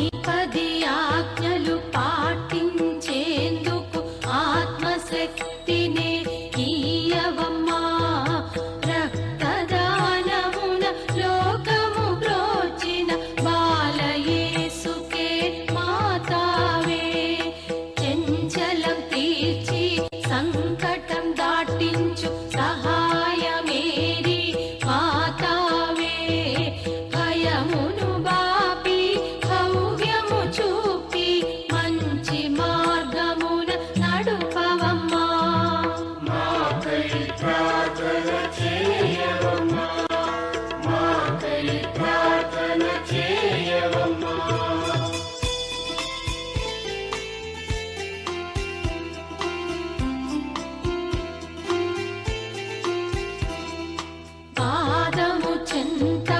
10 ఆజ్ఞలు పాటించేందుకు ఆత్మశక్తిని ఇయ్యవమ్మా. రక్తదానమున లోకము బ్రోచిన బాలయేసుకే మాతావే. చెంచలం తీర్చి సంకటం దాటించు సహాయమేరి మాతావే. భయమును బాపి భవ్యము చూపి మంచి మార్గమున నడుపవమ్మా. మాకై ప్రార్థన చేయవమ్మా, మాకై ప్రార్థన చేయవమ్మా. పాదము చెంత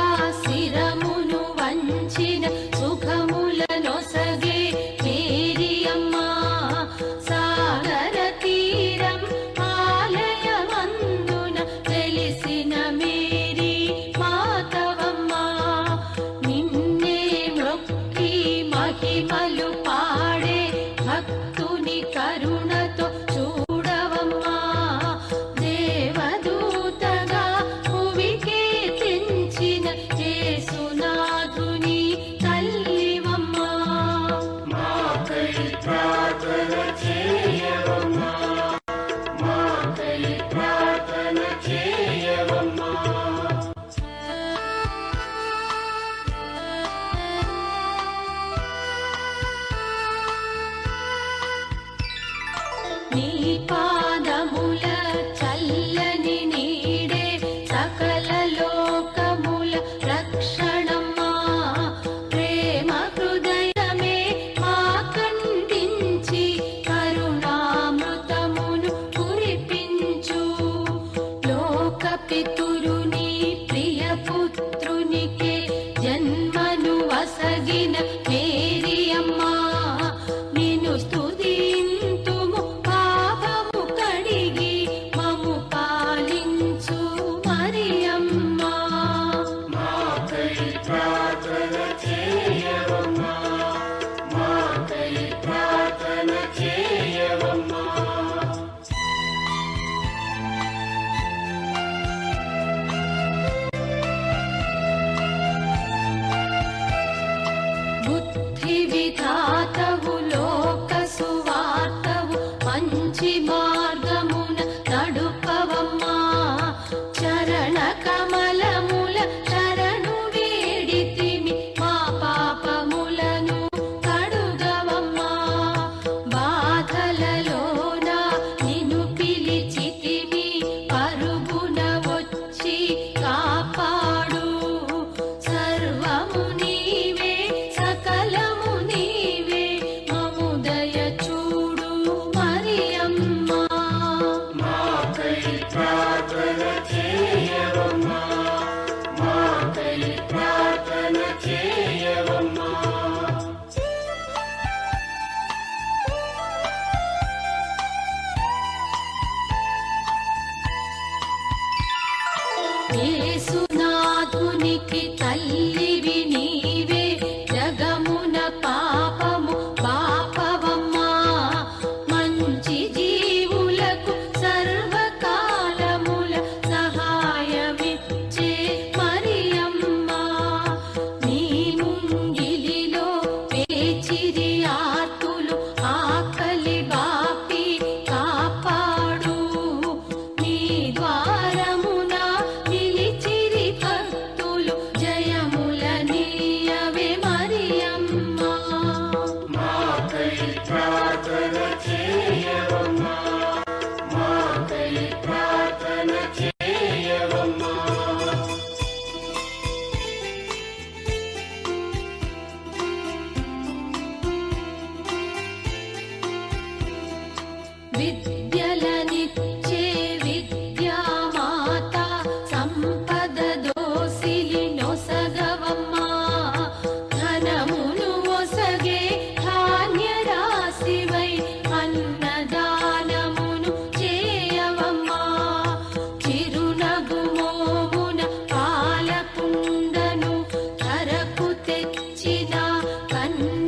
శిరమును వంచిన సుఖములనొసగే మేరియమ్మా. సాగర తీరం ఆలయమందున వెలిసిన మేరీ మాతవమ్మా. నిన్నే మ్రొక్కి మహిమలు పాడే భక్తుని కరుణతో చూడవమ్మా. దేవదూతగా భువికే తెంచిన యేసునాథుని తల్లివమ్మా. మాకై ప్రార్థన చేయవమ్మా, మాకై ప్రార్థన చేయవమ్మా. నీ పాదముల చల్లని నీడే సకల లోకముల రక్షణమ్మా. ప్రేమ హృదయమే మా కంటించి కరుణామృతమును కురిపించు. లోక పితురుని ప్రియ పుత్రునికే జన్మను వసగిన మేరియమ్మా. నిన్ను స్తుతింతుము పాపము కడిగి మము పాలించు మరియమ్మా. మాకై ప్రార్థన చేయవమ్మా, మాకై ప్రార్థన చేయవమ్మా. బుద్ధి విధాతవు లోక సువార్తవు మంచి మార్గమున నడుపవమ్మా. చరణ కమలముల శరణు వేడితిమి మా పాపములను కడుగవమ్మా. బాధలలోన నిన్ను పిలిచితిమి పరుగున వచ్చి కాపాడు. సర్వము నీవే సకలము నీవే మము దయ చూడు మరియమ్మా. మాకై ప్రార్థన చేయవమ్మా, మాకై ప్రార్థన చేయవమ్మా. యేసునాథునికి తల్లివి నీవే జగమున పాపము పాపవమ్మా. మంచి జీవులకు సర్వకాలముల సహాయమిచ్చే మరియమ్మా. నీ ముంగిలిలో వేచిరి ఆర్తులు ఆకలి బాపి కాపాడు. నీ ద్వారమున నిలిచిరి భక్తులు జయముల నీయవే మరియమ్మా. మాకై ప్రార్థన చేయవమ్మా, మాకై ప్రార్థన చేయవమ్మా. విద్యలనిచ్చే విద్యామాత సంపద దోసిలి నొసగవమ్మా. ధనమును ఒసగే ధాన్య రాశివై అన్నదానమును చేయవమ్మా. చిరునగు మోమున పాలకుండను ధరకు తెచ్చిన కన్న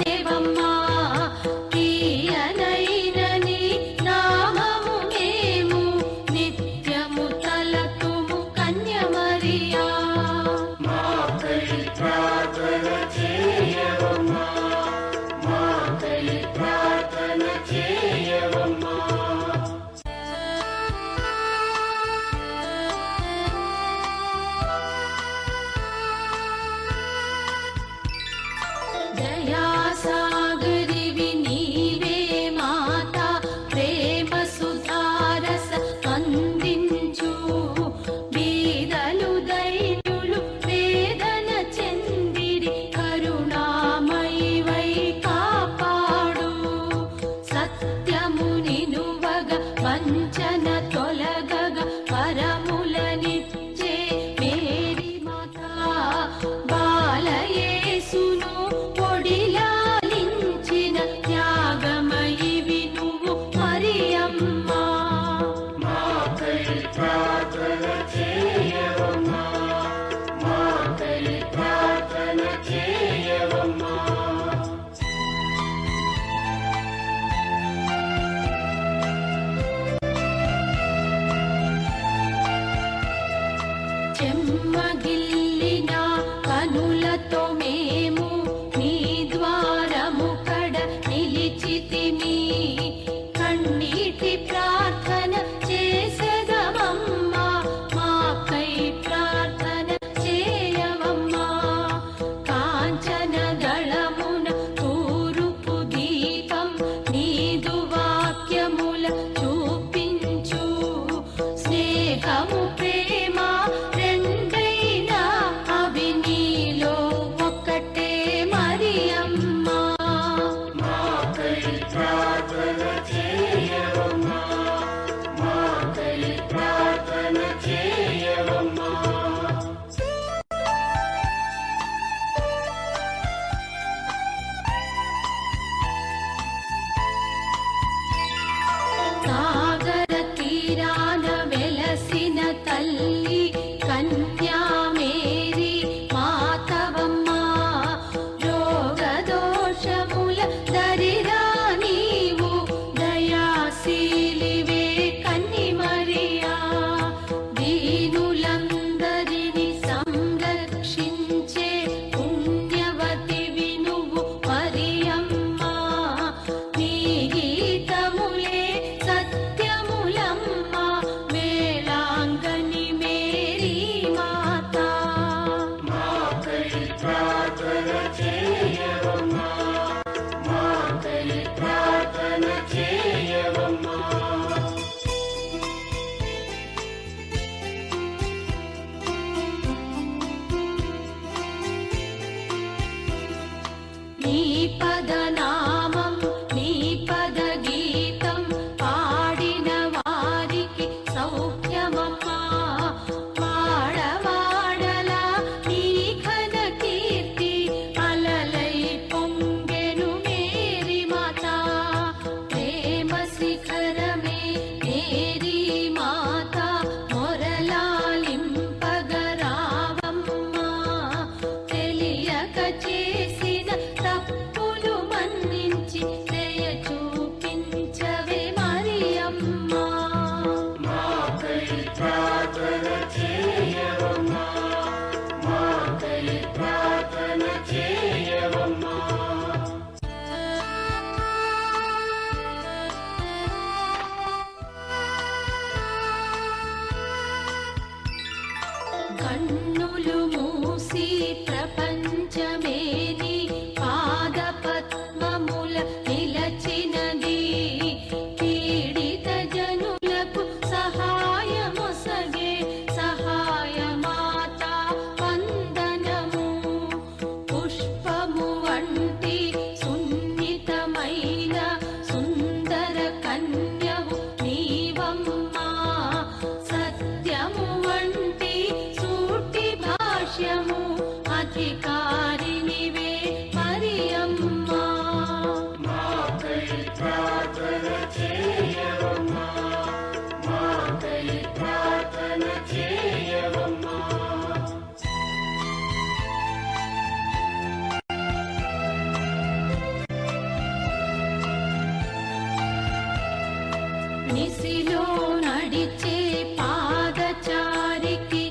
నిసిలో నడిచే పాదచారికి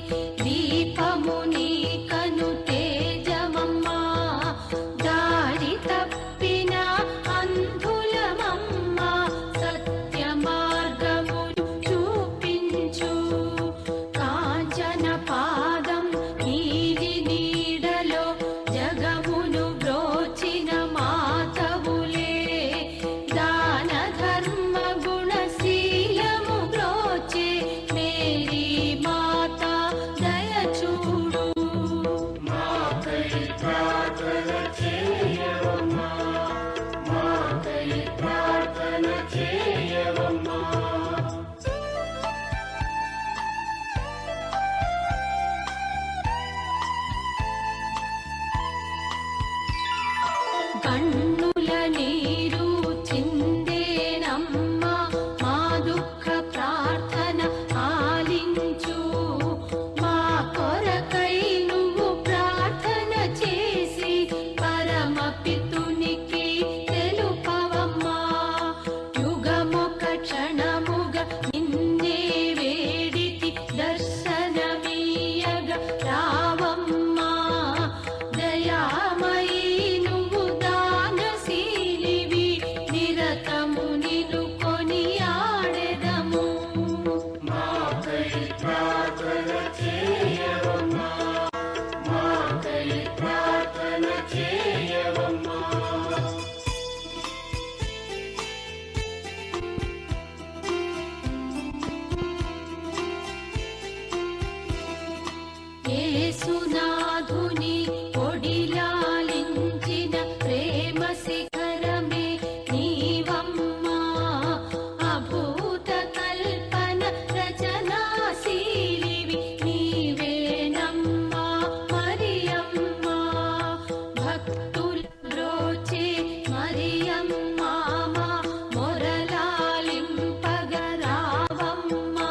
దీపము నీ కను తేజమమ్మా. దారి తప్పిన అంధులమమ్మా, సత్య మార్గమును చూపించు. కాంచన పాదం నీలి నీడలో జగమును బ్రోచిన మాతవులే. దాన ధర్మ గుణశీలము బ్రోచే మేరీ మాత దయ చూడు. మాకై ప్రార్థన చేయవమ్మా, మాకై ప్రార్థన చేయవమ్మా. కన్నుల నీరు చిందేనమ్మా, మా దుఃఖ ప్రార్థన ఆలించు. మా కొరకై నువ్వు ప్రార్థన చేసి పరమపితునికి తెలుపవమ్మా. యుగమొక క్షణముగా నిన్నే వేడితి, దర్శనమీయగ రావమ్మా. దయామయీ నువ్వు దానశీలివి, నిరతము నిన్ను కొనియాడెదము. మాకై ప్రార్థన చేయవమ్మా, మాకై ప్రార్థన చేయవమ్మా. యేసునాథుని ఒడిలాలించిన ప్రేమ శిఖరమే నీవమ్మా. అభూత కల్పన రచనాశీలివి నీవేనమ్మా మరియమ్మా. భక్తులు బ్రోచే మరియమ్మా, మా మొరలాలింపగరావమ్మా.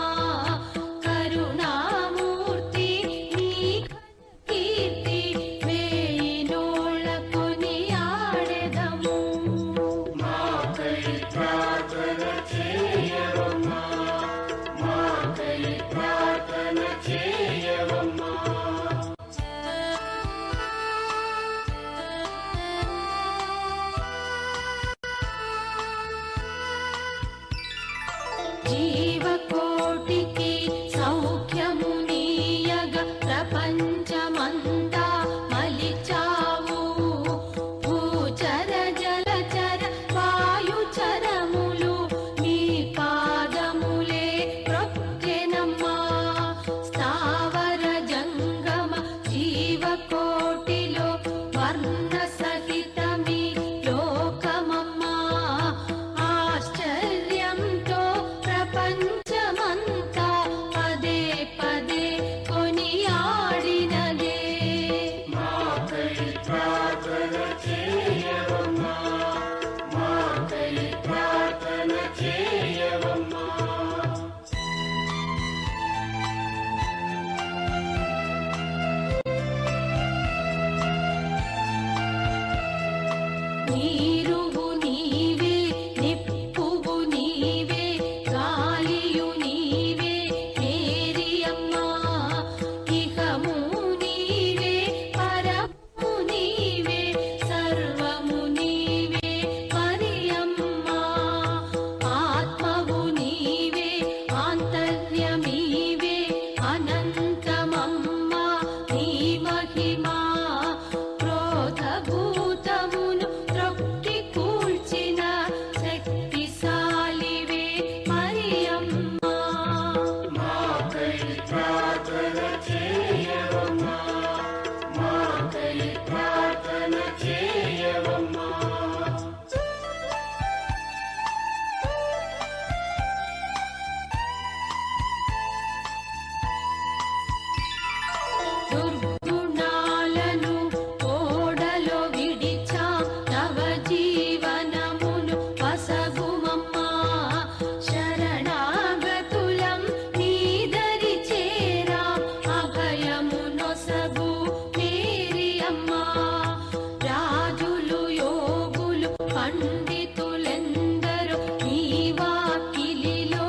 కరుణామూర్తి నీ కీర్తి వేయినోళ్ళ కొనియాడెదము. మాకై ప్రార్థన చేయవమ్మా, మాకై ప్రార్థన చేయవమ్మా. జీవకోటికి సౌఖ్యము నీయగ ప్రపంచమంతా మలిచావు. భూచర జలచర వాయుచరములు నీ పాదములే ప్రొక్కెనమ్మా. స్థావర జంగమ జీవకోటిలో వర్ణ సహితమి లోకమమ్మా. ఆశ్చర్యంతో ప్రపంచమంతా పదే పదే కొనియాడినదే. మాకై ప్రార్థన చేయవమ్మా, మాకై ప్రార్థన చేయవమ్మా. నీరువు నీవే, నిప్పువు నీవే, గాలియు నీవే మేరియమ్మా. ఇహము నీవే, పరము నీవే, సర్వము నీవే మరియమ్మా. ఆత్మవు నీవే, ఆంతర్యమీవే, అనంతమమ్మా నీ మహిమా. క్రోధభూతమును త్రొక్కి కూల్చిన శక్తిశాలివే మరియమ్మా. మాకై ప్రార్థన చేయవమ్మా, మాకై ప్రార్థన చేయవమ్మా. దుర్గుణాలను ఓడలో విడిచా, నవ జీవనమును వసగుమమ్మా. శరణాగతులం నీదరి చేరా, అభయము నొసగు మేరియమ్మా. రాజులు యోగులు పండితులెందరూ నీ వాకిలిలో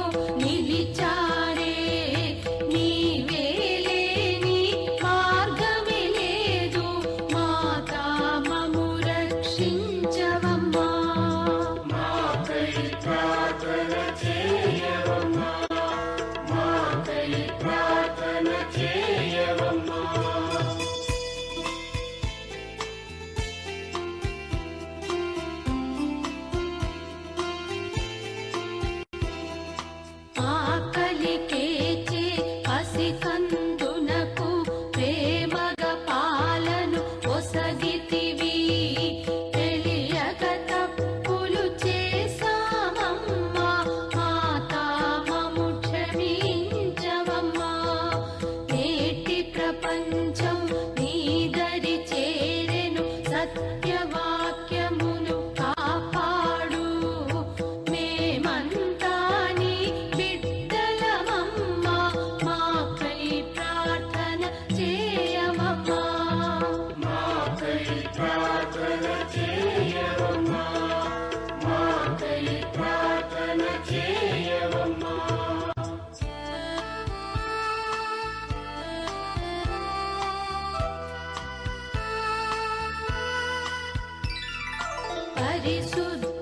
పరిశుద్ధ